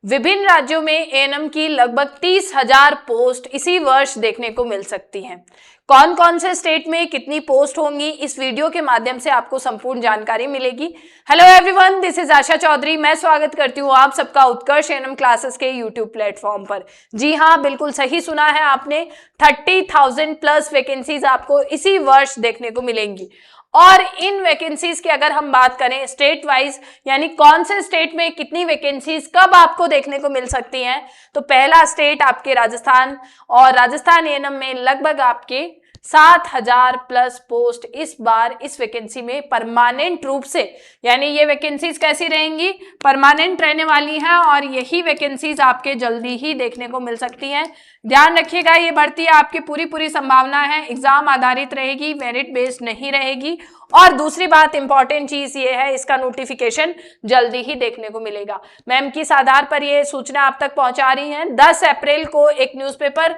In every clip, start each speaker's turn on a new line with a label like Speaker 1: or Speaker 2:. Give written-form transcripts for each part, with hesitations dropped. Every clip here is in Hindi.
Speaker 1: विभिन्न राज्यों में एएनएम की लगभग 30,000 पोस्ट इसी वर्ष देखने को मिल सकती हैं। कौन कौन से स्टेट में कितनी पोस्ट होंगी, इस वीडियो के माध्यम से आपको संपूर्ण जानकारी मिलेगी। हेलो एवरीवन, दिस इज आशा चौधरी। मैं स्वागत करती हूँ आप सबका उत्कर्ष एएनएम क्लासेस के यूट्यूब प्लेटफॉर्म पर। जी हाँ, बिल्कुल सही सुना है आपने, 30,000 प्लस वैकेंसीज आपको इसी वर्ष देखने को मिलेंगी। और इन वैकेंसीज की अगर हम बात करें स्टेट वाइज, यानी कौन से स्टेट में कितनी वैकेंसीज कब आपको देखने को मिल सकती हैं, तो पहला स्टेट आपके राजस्थान, और राजस्थान एएनएम में लगभग आपके 7,000 प्लस पोस्ट इस बार इस वैकेंसी में परमानेंट रूप से, यानी ये वैकेंसीज कैसी रहेंगी, परमानेंट रहने वाली हैं और यही वैकेंसीज आपके जल्दी ही देखने को मिल सकती हैं। ध्यान रखिएगा, ये भर्ती आपकी पूरी संभावना है, एग्जाम आधारित रहेगी, मेरिट बेस्ड नहीं रहेगी। और दूसरी बात, इंपॉर्टेंट चीज ये है, इसका नोटिफिकेशन जल्दी ही देखने को मिलेगा। मैम किस आधार पर ये सूचना आप तक पहुंचा रही हैं? 10 अप्रैल को एक न्यूज़पेपर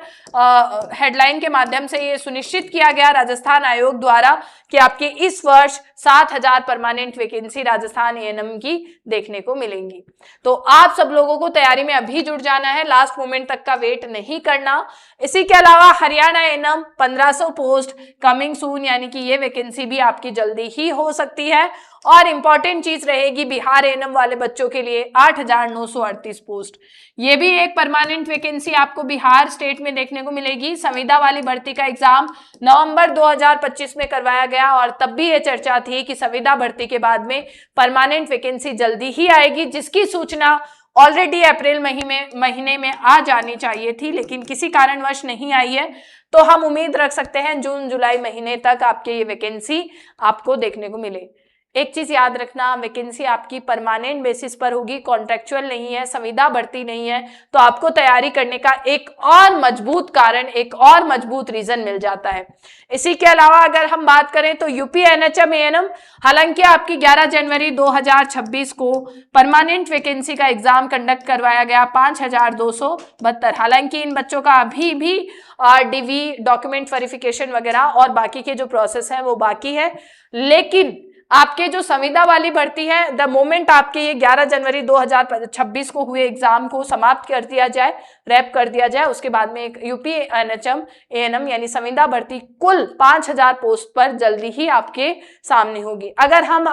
Speaker 1: हेडलाइन के माध्यम से ये सुनिश्चित किया गया राजस्थान आयोग द्वारा कि आपके इस वर्ष 7,000 परमानेंट वैकेंसी राजस्थान एएनएम की देखने को मिलेंगी। तो आप सब लोगों को तैयारी में अभी जुट जाना है, लास्ट मोमेंट तक का वेट नहीं करना। इसी के अलावा Haryana ANM 1500 post coming soon, यानी कि ये वैकेंसी भी आपकी जल्दी ही हो सकती है। और इंपॉर्टेंट चीज रहेगी बिहार एएनएम वाले बच्चों के लिए 8,938 पोस्ट, ये भी एक परमानेंट वैकेंसी आपको बिहार स्टेट में देखने को मिलेगी। संविदा वाली भर्ती का एग्जाम नवंबर 2025 में करवाया गया और तब भी ये चर्चा थी कि संविदा भर्ती के बाद में परमानेंट वैकेंसी जल्दी ही आएगी, जिसकी सूचना ऑलरेडी अप्रैल महीने में आ जानी चाहिए थी, लेकिन किसी कारणवश नहीं आई है। तो हम उम्मीद रख सकते हैं जून जुलाई महीने तक आपके ये वैकेंसी आपको देखने को मिले। एक चीज याद रखना, वैकेंसी आपकी परमानेंट बेसिस पर होगी, कॉन्ट्रेक्चुअल नहीं है, संविदा भर्ती नहीं है, तो आपको तैयारी करने का एक और मजबूत कारण, एक और मजबूत रीजन मिल जाता है। इसी के अलावा अगर हम बात करें तो यूपी एनएचएम एएनएम, हालांकि आपकी 11 जनवरी 2026 को परमानेंट वैकेंसी का एग्जाम कंडक्ट करवाया गया 5,272। हालांकि इन बच्चों का अभी भी डीवी डॉक्यूमेंट वेरिफिकेशन वगैरह और बाकी के जो प्रोसेस है वो बाकी है, लेकिन आपके जो संविदा वाली भर्ती है, द मोमेंट आपके ये 11 जनवरी 2026 को हुए एग्जाम को समाप्त कर दिया जाए, रैप कर दिया जाए, उसके बाद में एक यूपी एनएचएम एएनएम यानी संविदा भर्ती कुल 5,000 पोस्ट पर जल्दी ही आपके सामने होगी। अगर हम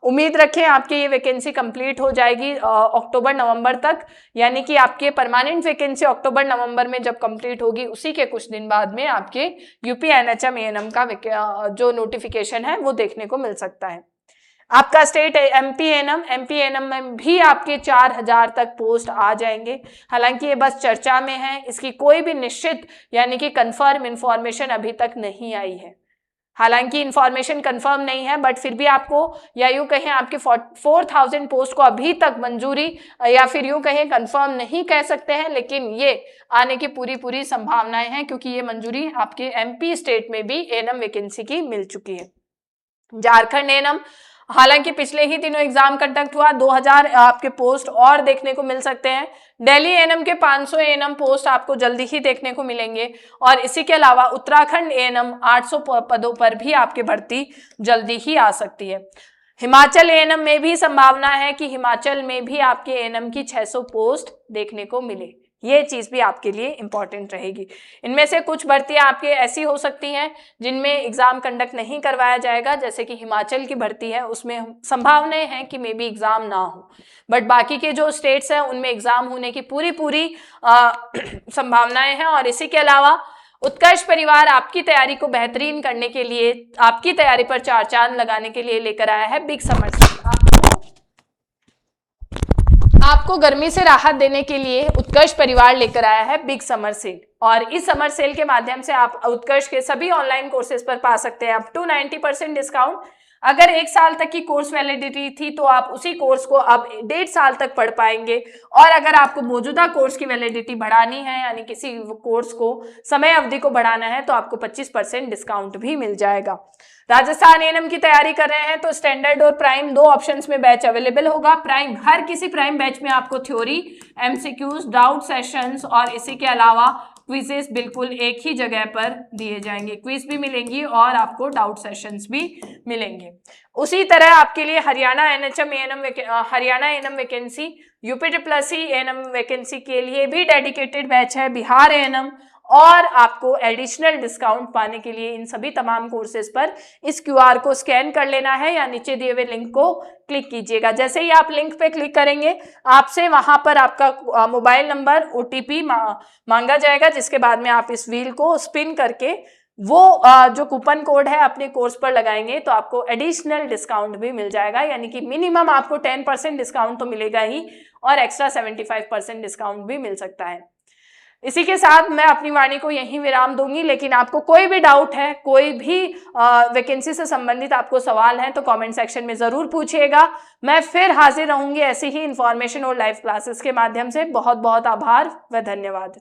Speaker 1: उम्मीद रखें आपकी ये वैकेंसी कंप्लीट हो जाएगी अक्टूबर नवंबर तक, यानी कि आपके परमानेंट वैकेंसी अक्टूबर नवंबर में जब कंप्लीट होगी, उसी के कुछ दिन बाद में आपके यूपी एनएचएम एएनएम का जो नोटिफिकेशन है वो देखने को मिल सकता है। आपका स्टेट एमपी एएनएम में भी आपके 4,000 तक पोस्ट आ जाएंगे। हालांकि ये बस चर्चा में है, इसकी कोई भी निश्चित यानी कि कंफर्म इंफॉर्मेशन अभी तक नहीं आई है। हालांकि इंफॉर्मेशन कंफर्म नहीं है, बट फिर भी आपको, या यूं कहें आपके 4,000 पोस्ट को अभी तक मंजूरी, या फिर यूं कहें कंफर्म नहीं कह सकते हैं, लेकिन ये आने की पूरी संभावनाएं हैं, क्योंकि ये मंजूरी आपके एमपी स्टेट में भी एएनएम वैकेंसी की मिल चुकी है। झारखंड एएनएम, हालांकि पिछले ही दिनों एग्जाम कंडक्ट हुआ, 2,000 आपके पोस्ट और देखने को मिल सकते हैं। दिल्ली एएनएम के 500 एएनएम पोस्ट आपको जल्दी ही देखने को मिलेंगे। और इसी के अलावा उत्तराखंड एएनएम 800 पदों पर भी आपकी भर्ती जल्दी ही आ सकती है। हिमाचल एएनएम में भी संभावना है कि हिमाचल में भी आपके एएनएम की 600 पोस्ट देखने को मिले, ये चीज भी आपके लिए इंपॉर्टेंट रहेगी। इनमें से कुछ भर्तियां आपके ऐसी हो सकती हैं जिनमें एग्जाम कंडक्ट नहीं करवाया जाएगा, जैसे कि हिमाचल की भर्ती है, उसमें संभावनाएं हैं कि मे बी एग्जाम ना हो, बट बाकी के जो स्टेट्स हैं उनमें एग्जाम होने की पूरी संभावनाएं हैं। और इसी के अलावा उत्कर्ष परिवार आपकी तैयारी को बेहतरीन करने के लिए, आपकी तैयारी पर 4 चांद लगाने के लिए लेकर आया है बिग समर सेल। आपको गर्मी से राहत देने के लिए उत्कर्ष परिवार लेकर आया है बिग समर सेल, और इस समर सेल के माध्यम से आप उत्कर्ष के सभी ऑनलाइन कोर्सेज पर पा सकते हैं अप टू 90% डिस्काउंट। अगर 1 साल तक की कोर्स वैलिडिटी थी तो आप उसी कोर्स को अब 1.5 साल तक पढ़ पाएंगे, और अगर आपको मौजूदा कोर्स की वैलिडिटी बढ़ानी है, यानी किसी कोर्स को समय अवधि को बढ़ाना है, तो आपको 25% डिस्काउंट भी मिल जाएगा। राजस्थान एएनएम की तैयारी कर रहे हैं तो स्टैंडर्ड और प्राइम 2 ऑप्शंस में बैच अवेलेबल होगा। प्राइम, हर किसी प्राइम बैच में आपको थ्योरी, एमसीक्यूज, डाउट सेशंस और इसी के अलावा क्विजेस बिल्कुल एक ही जगह पर दिए जाएंगे, क्विज भी मिलेंगी और आपको डाउट सेशंस भी मिलेंगे। उसी तरह आपके लिए Haryana NHM ANM Haryana ANM vacancy, UP triple ANM vacancy के लिए भी डेडिकेटेड बैच है, बिहार एएनएम, और आपको एडिशनल डिस्काउंट पाने के लिए इन सभी तमाम कोर्सेज पर इस क्यूआर को स्कैन कर लेना है या नीचे दिए हुए लिंक को क्लिक कीजिएगा। जैसे ही आप लिंक पे क्लिक करेंगे आपसे वहां पर आपका मोबाइल नंबर ओटीपी मांगा जाएगा, जिसके बाद में आप इस व्हील को स्पिन करके वो जो कूपन कोड है अपने कोर्स पर लगाएंगे तो आपको एडिशनल डिस्काउंट भी मिल जाएगा, यानी कि मिनिमम आपको 10% डिस्काउंट तो मिलेगा ही और एक्स्ट्रा 75% डिस्काउंट भी मिल सकता है। इसी के साथ मैं अपनी वाणी को यहीं विराम दूंगी, लेकिन आपको कोई भी डाउट है, कोई भी वैकेंसी से संबंधित आपको सवाल है तो कमेंट सेक्शन में जरूर पूछिएगा। मैं फिर हाजिर रहूंगी ऐसी ही इंफॉर्मेशन और लाइव क्लासेस के माध्यम से। बहुत बहुत आभार व धन्यवाद।